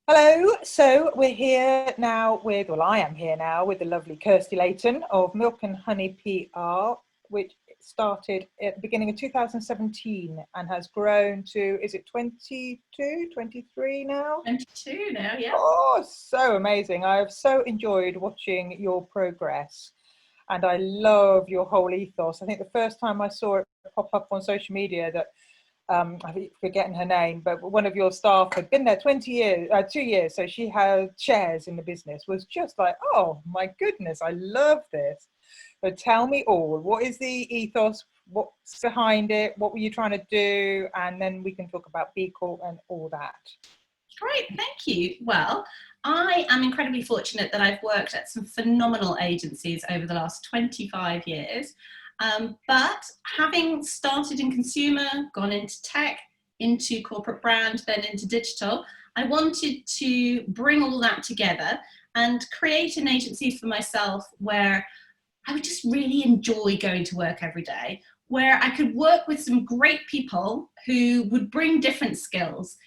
Hello, so we're here now with, well, I am here now with the lovely Kirsty Leighton of Milk and Honey PR, which started at the beginning of 2017 and has grown to, is it 22, 23 now? 22 now, yeah. Oh, so amazing. I have so enjoyed watching your progress and I love your whole ethos. I think the first time I saw it pop up on social media that I'm forgetting her name, but one of your staff had been there 20 years, 2 years, so she had shares in the business, was just like, oh my goodness, I love this. But tell me all, what is the ethos, what's behind it, what were you trying to do, and then we can talk about B Corp and all that. Great, thank you. Well, I am incredibly fortunate that I've worked at some phenomenal agencies over the last 25 years. But having started in consumer, gone into tech, into corporate brand, then into digital, I wanted to bring all that together and create an agency for myself where I would just really enjoy going to work every day, where I could work with some great people who would bring different skills,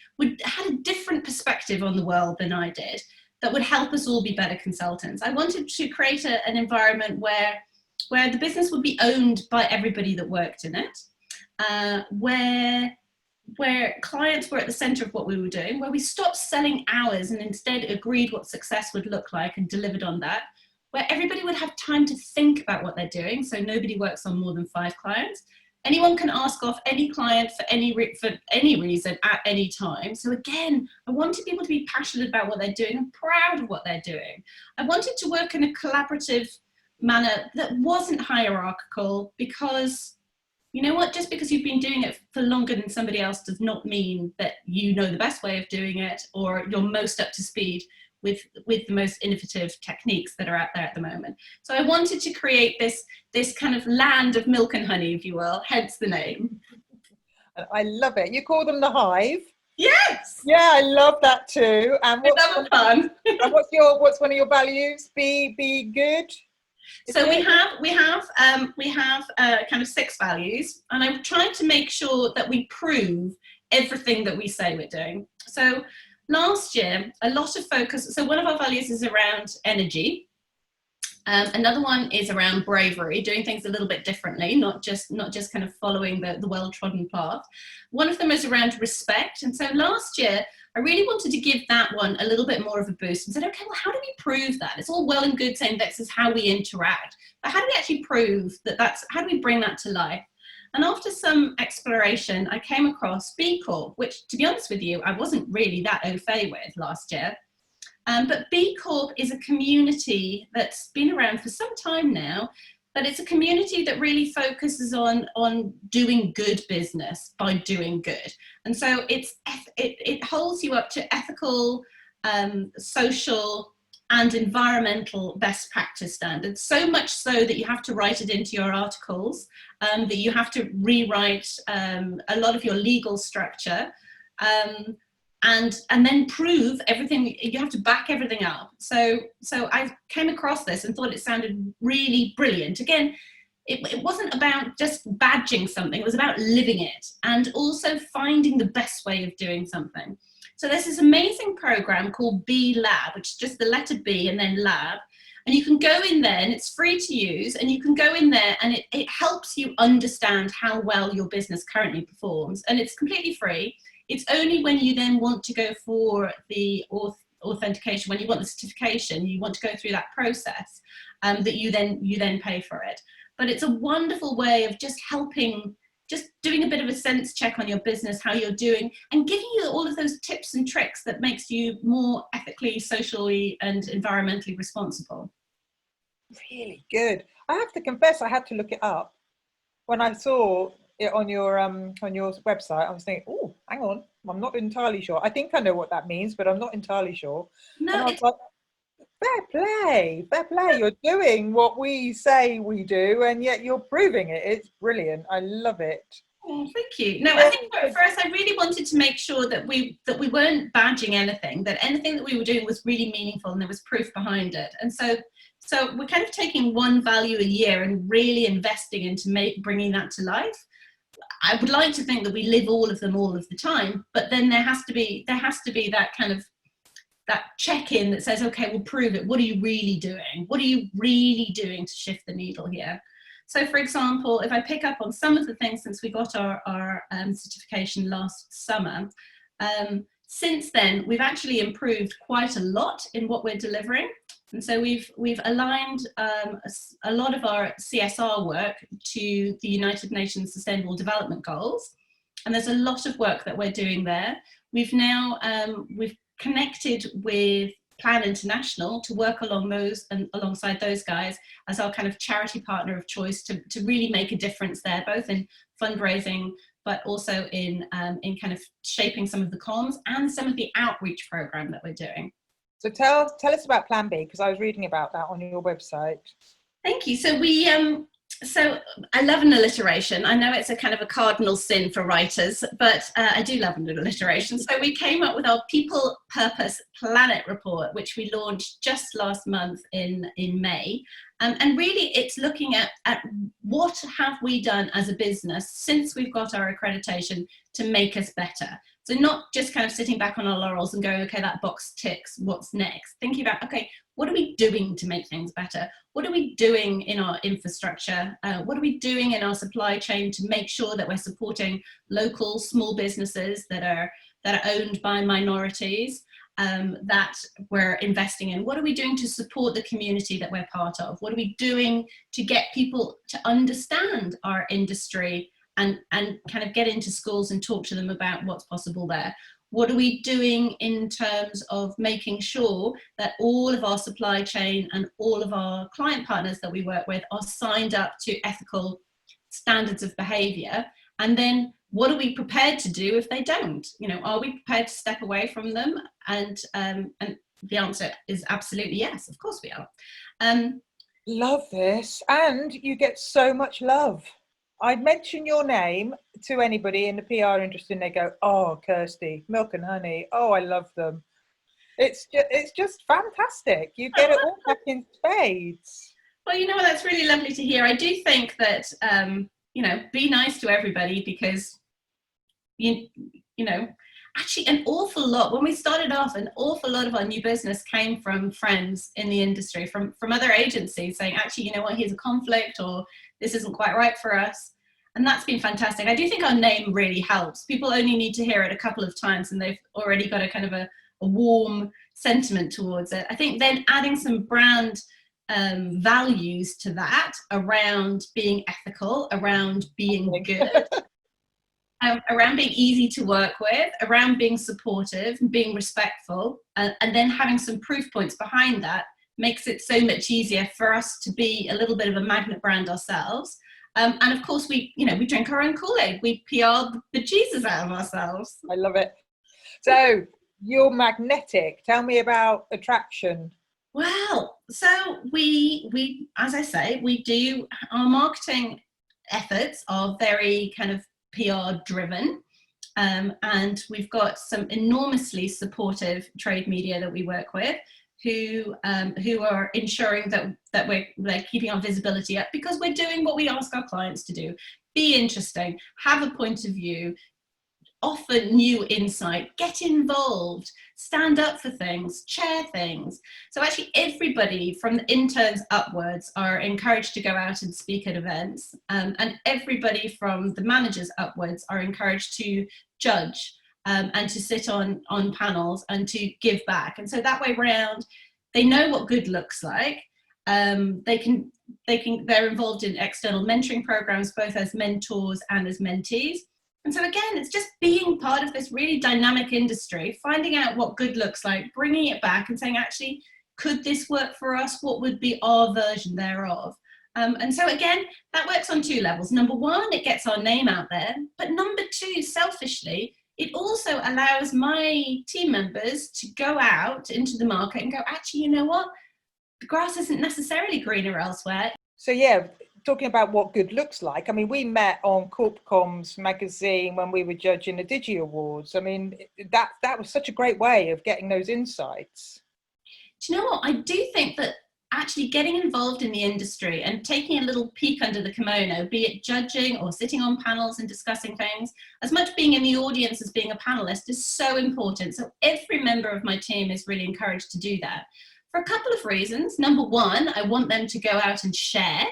had a different perspective on the world than I did, that would help us all be better consultants. I wanted to create an environment where the business would be owned by everybody that worked in it, where clients were at the center of what we were doing, where we stopped selling hours and instead agreed what success would look like and delivered on that, where everybody would have time to think about what they're doing, so nobody works on more than 5 clients. Anyone can ask off any client for any reason at any time. So again, I wanted people to be passionate about what they're doing and proud of what they're doing. I wanted to work in a collaborative manner that wasn't hierarchical, because you know what, just because you've been doing it for longer than somebody else does not mean that you know the best way of doing it or you're most up to speed with the most innovative techniques that are out there at the moment. So I wanted to create this kind of land of milk and honey, if you will, hence the name. I love it. You call them the Hive? Yes. Yeah, I love that too. And what's one of your values? Be good. So we have kind of 6 values, and I'm trying to make sure that we prove everything that we say we're doing. So last year, a lot of focus. So one of our values is around energy. Another one is around bravery, doing things a little bit differently, not just kind of following the well-trodden path. One of them is around respect. And so last year, I really wanted to give that one a little bit more of a boost and said, okay, well, how do we prove that? It's all well and good saying this is how we interact, but how do we actually prove how do we bring that to life? And after some exploration, I came across B Corp, which, to be honest with you, I wasn't really that au fait with last year. But B Corp is a community that's been around for some time now, but it's a community that really focuses on doing good business by doing good. And so it holds you up to ethical, social, and environmental best practice standards, so much so that you have to write it into your articles, that you have to rewrite a lot of your legal structure, and then prove everything. You have to back everything up. So I came across this and thought it sounded really brilliant. Again, it wasn't about just badging something, it was about living it and also finding the best way of doing something. So there's this amazing program called B Lab, which is just the letter B and then lab. And you can go in there and it's free to use, and you can go in there and it helps you understand how well your business currently performs. And it's completely free. It's only when you then want to go for the authentication, when you want the certification, you want to go through that process, that you then pay for it. But it's a wonderful way of just helping, just doing a bit of a sense check on your business, how you're doing, and giving you all of those tips and tricks that makes you more ethically, socially, and environmentally responsible. Really good. I have to confess, I had to look it up. When I saw it on your website, I was thinking, oh, hang on, I'm not entirely sure. I think I know what that means, but I'm not entirely sure. No, and I was like, fair play. You're doing what we say we do, and yet you're proving it. It's brilliant. I love it. Oh, thank you. No, I think for us, I really wanted to make sure that we weren't badging anything, that anything that we were doing was really meaningful and there was proof behind it. And so we're kind of taking one value a year and really investing into bringing that to life. I would like to think that we live all of them all of the time, but then there has to be that kind of that check-in that says, okay, we'll prove it. What are you really doing? What are you really doing to shift the needle here? So for example, if I pick up on some of the things since we got our certification last summer, since then, we've actually improved quite a lot in what we're delivering. And so we've aligned a lot of our CSR work to the United Nations Sustainable Development Goals. And there's a lot of work that we're doing there. We've now, we've connected with Plan International to work along those and alongside those guys as our kind of charity partner of choice to really make a difference there, both in fundraising, but also in kind of shaping some of the comms and some of the outreach program that we're doing. So tell us about Plan B, because I was reading about that on your website. Thank you. So we so I love an alliteration. I know it's a kind of a cardinal sin for writers, but I do love an alliteration. So we came up with our People, Purpose, Planet report, which we launched just last month in May. And really it's looking at what have we done as a business since we've got our accreditation to make us better. So not just kind of sitting back on our laurels and going, okay, that box ticks, what's next? Thinking about, okay, what are we doing to make things better? What are we doing in our infrastructure? What are we doing in our supply chain to make sure that we're supporting local small businesses that are owned by minorities, that we're investing in? What are we doing to support the community that we're part of? What are we doing to get people to understand our industry and kind of get into schools and talk to them about what's possible there? What are we doing in terms of making sure that all of our supply chain and all of our client partners that we work with are signed up to ethical standards of behavior? And then what are we prepared to do if they don't? You know, are we prepared to step away from them? And the answer is absolutely yes, of course we are. Love this. And you get so much love. I'd mention your name to anybody in the PR industry and they go, oh, Kirsty, Milk and Honey. Oh, I love them. It's just fantastic. You get it all back in spades. Well, you know, that's really lovely to hear. I do think that, you know, be nice to everybody, because, you know, actually an awful lot, when we started off, an awful lot of our new business came from friends in the industry, from other agencies saying, actually, you know what, here's a conflict, or this isn't quite right for us. And that's been fantastic. I do think our name really helps. People only need to hear it a couple of times and they've already got a kind of a warm sentiment towards it. I think then adding some brand values to that around being ethical, around being good, around being easy to work with, around being supportive and being respectful, and then having some proof points behind that makes it so much easier for us to be a little bit of a magnet brand ourselves. And of course, we drink our own Kool-Aid. We PR the Jesus out of ourselves. I love it. So you're magnetic. Tell me about attraction. Well, so we, as I say, we do, our marketing efforts are very kind of PR driven. And we've got some enormously supportive trade media that we work with, who are ensuring that we're keeping our visibility up, because we're doing what we ask our clients to do. Be interesting, have a point of view, offer new insight, get involved, stand up for things, chair things. So actually everybody from the interns upwards are encouraged to go out and speak at events, and everybody from the managers upwards are encouraged to judge and to sit on panels and to give back. And so that way round, they know what good looks like. They're involved in external mentoring programs, both as mentors and as mentees. And so again, it's just being part of this really dynamic industry, finding out what good looks like, bringing it back and saying, actually, could this work for us? What would be our version thereof? And so again, that works on two levels. Number one, it gets our name out there. But number two, selfishly, it also allows my team members to go out into the market and go, actually, you know what? The grass isn't necessarily greener elsewhere. So yeah, talking about what good looks like, I mean, we met on Corpcom's magazine when we were judging the Digi Awards. I mean, that was such a great way of getting those insights. Do you know what? I do think that actually getting involved in the industry and taking a little peek under the kimono, be it judging or sitting on panels and discussing things, as much being in the audience as being a panelist is so important. So every member of my team is really encouraged to do that for a couple of reasons. Number one, I want them to go out and share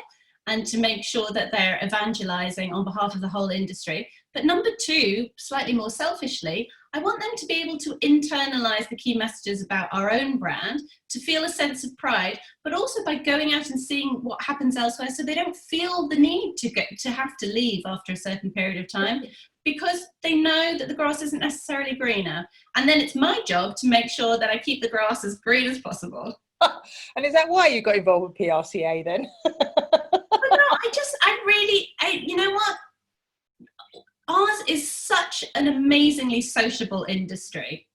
and to make sure that they're evangelizing on behalf of the whole industry. But number two, slightly more selfishly, I want them to be able to internalize the key messages about our own brand, to feel a sense of pride, but also by going out and seeing what happens elsewhere, so they don't feel the need to have to leave after a certain period of time, because they know that the grass isn't necessarily greener. And then it's my job to make sure that I keep the grass as green as possible. And is that why you got involved with PRCA then? You know what? Ours is such an amazingly sociable industry.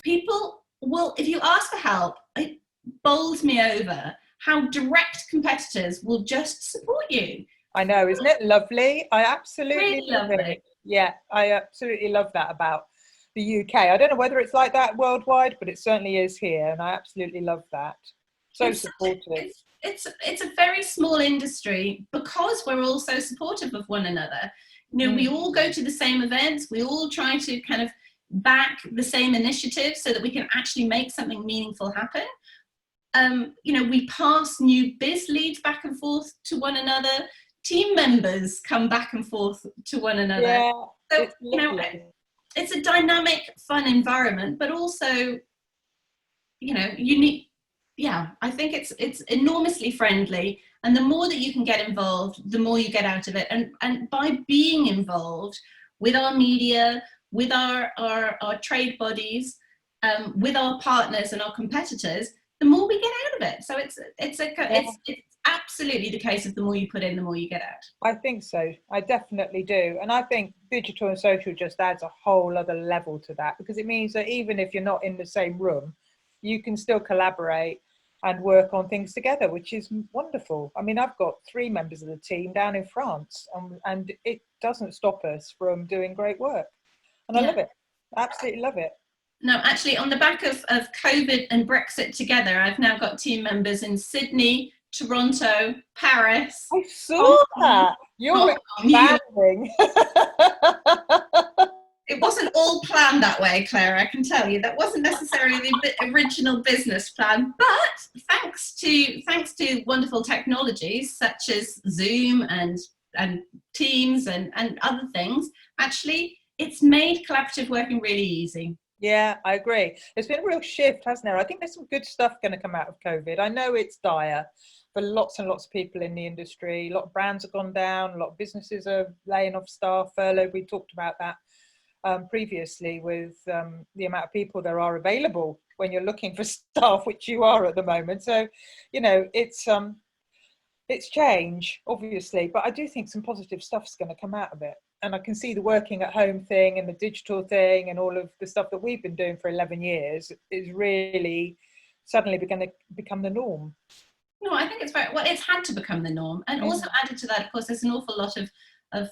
People will, if you ask for help, it bowls me over how direct competitors will just support you. I know, isn't it lovely? I absolutely really love lovely. it. Yeah, I absolutely love that about the UK. I don't know whether it's like that worldwide, but it certainly is here, and I absolutely love that. So supportive. It's a very small industry because we're all so supportive of one another. You know, we all go to the same events. We all try to kind of back the same initiatives so that we can actually make something meaningful happen. You know, we pass new biz leads back and forth to one another. Team members come back and forth to one another. Yeah, so, you know, it's a dynamic, fun environment, but also, you know, unique. Yeah, I think it's enormously friendly, and the more that you can get involved, the more you get out of it. And by being involved with our media, with our trade bodies, with our partners and our competitors, the more we get out of it. So it's absolutely the case of the more you put in, the more you get out. I think so. I definitely do. And I think digital and social just adds a whole other level to that, because it means that even if you're not in the same room, you can still collaborate and work on things together, which is wonderful. I mean, I've got 3 members of the team down in France, and it doesn't stop us from doing great work. And I love it. Absolutely love it. No, actually, on the back of COVID and Brexit together, I've now got team members in Sydney, Toronto, Paris. I saw that. You're expanding. It wasn't all planned that way, Claire, I can tell you. That wasn't necessarily the original business plan, but thanks to wonderful technologies such as Zoom and Teams and other things, actually, it's made collaborative working really easy. Yeah, I agree. There's been a real shift, hasn't there? I think there's some good stuff going to come out of COVID. I know it's dire for lots and lots of people in the industry. A lot of brands have gone down. A lot of businesses are laying off staff, furlough. We talked about that previously with the amount of people there are available when you're looking for staff, which you are at the moment. So, you know, it's change, obviously, but I do think some positive stuff's going to come out of it. And I can see the working at home thing and the digital thing and all of the stuff that we've been doing for 11 years is really suddenly going to become the norm. No, I think it's it's had to become the norm. And also added to that, of course, there's an awful lot of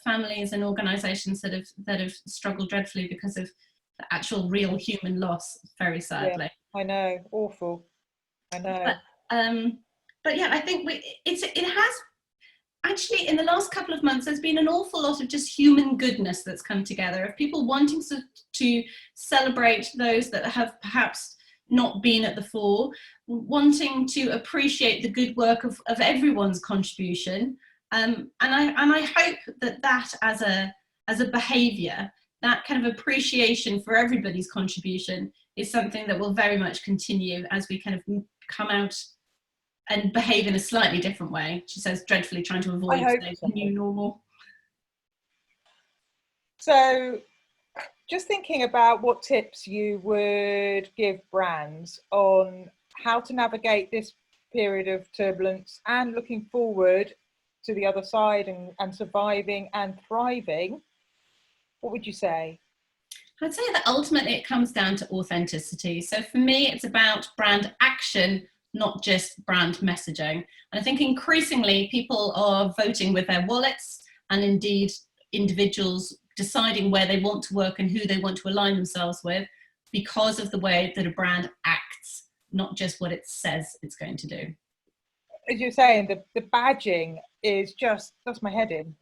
families and organisations that have struggled dreadfully because of the actual real human loss, very sadly. Yeah, I know, awful. I know. But yeah, I think it has actually, in the last couple of months, there's been an awful lot of just human goodness that's come together, of people wanting to celebrate those that have perhaps not been at the fore, wanting to appreciate the good work of everyone's contribution. And I hope that as a behaviour, that kind of appreciation for everybody's contribution is something that will very much continue as we kind of come out and behave in a slightly different way. She says, dreadfully trying to avoid the new normal. So just thinking about what tips you would give brands on how to navigate this period of turbulence and looking forward to the other side and surviving and thriving, what would you say? I'd say that ultimately it comes down to authenticity. So for me, it's about brand action, not just brand messaging. And I think increasingly people are voting with their wallets, and indeed individuals deciding where they want to work and who they want to align themselves with because of the way that a brand acts, not just what it says it's going to do. As you're saying, the badging is just, does my head in.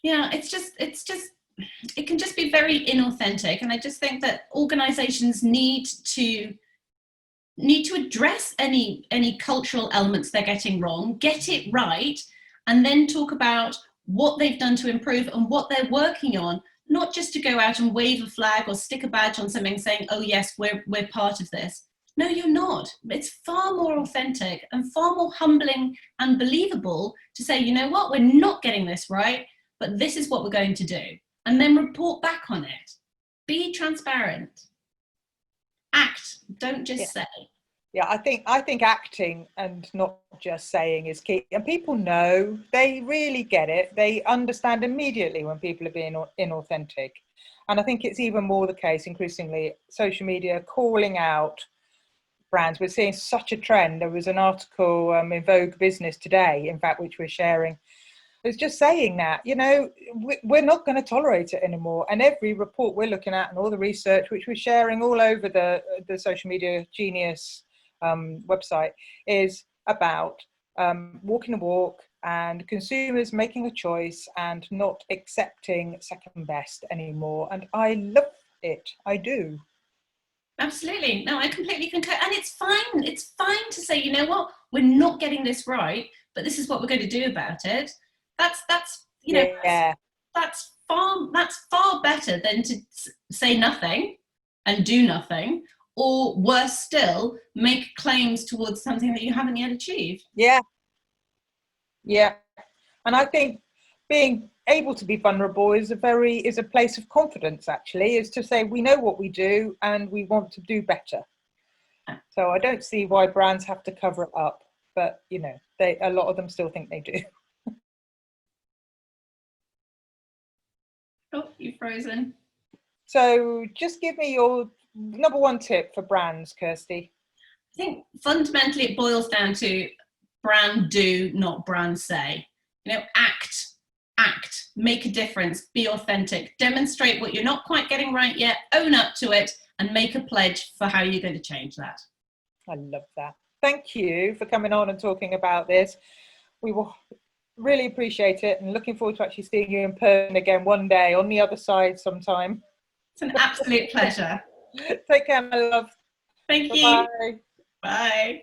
Yeah, it can just be very inauthentic. And I just think that organizations need to address any cultural elements they're getting wrong, get it right, and then talk about what they've done to improve and what they're working on, not just to go out and wave a flag or stick a badge on something saying, oh yes, we're part of this. No, you're not. It's far more authentic and far more humbling and believable to say, you know what, we're not getting this right, but this is what we're going to do. And then report back on it. Be transparent. Act, don't just say. Yeah, I think acting and not just saying is key. And people know, they really get it. They understand immediately when people are being inauthentic. And I think it's even more the case increasingly, social media calling out brands. We're seeing such a trend. There was an article in Vogue Business today, in fact, which we're sharing. It's just saying that, you know, we're not going to tolerate it anymore. And every report we're looking at and all the research, which we're sharing all over the Social Media Genius website, is about walking the walk and consumers making a choice and not accepting second best anymore. And I love it. I do. Absolutely. No, I completely concur. And it's fine. It's fine to say, you know what, we're not getting this right, but this is what we're going to do about it. That's you know, yeah. that's far better than to say nothing and do nothing, or worse still, make claims towards something that you haven't yet achieved. Yeah. Yeah. And I think being able to be vulnerable is a place of confidence, actually, is to say we know what we do and we want to do better. So I don't see why brands have to cover it up, but you know, a lot of them still think they do. Oh, you've frozen. So just give me your number one tip for brands, Kirsty. I think fundamentally it boils down to brand do, not brand say. You know, act, make a difference, be authentic, demonstrate what you're not quite getting right yet, own up to it, and make a pledge for how you're going to change that. I love that. Thank you for coming on and talking about this. We will really appreciate it, and looking forward to actually seeing you in person again one day on the other side sometime. It's an absolute pleasure. Take care, my love. Thank you. Bye. Bye.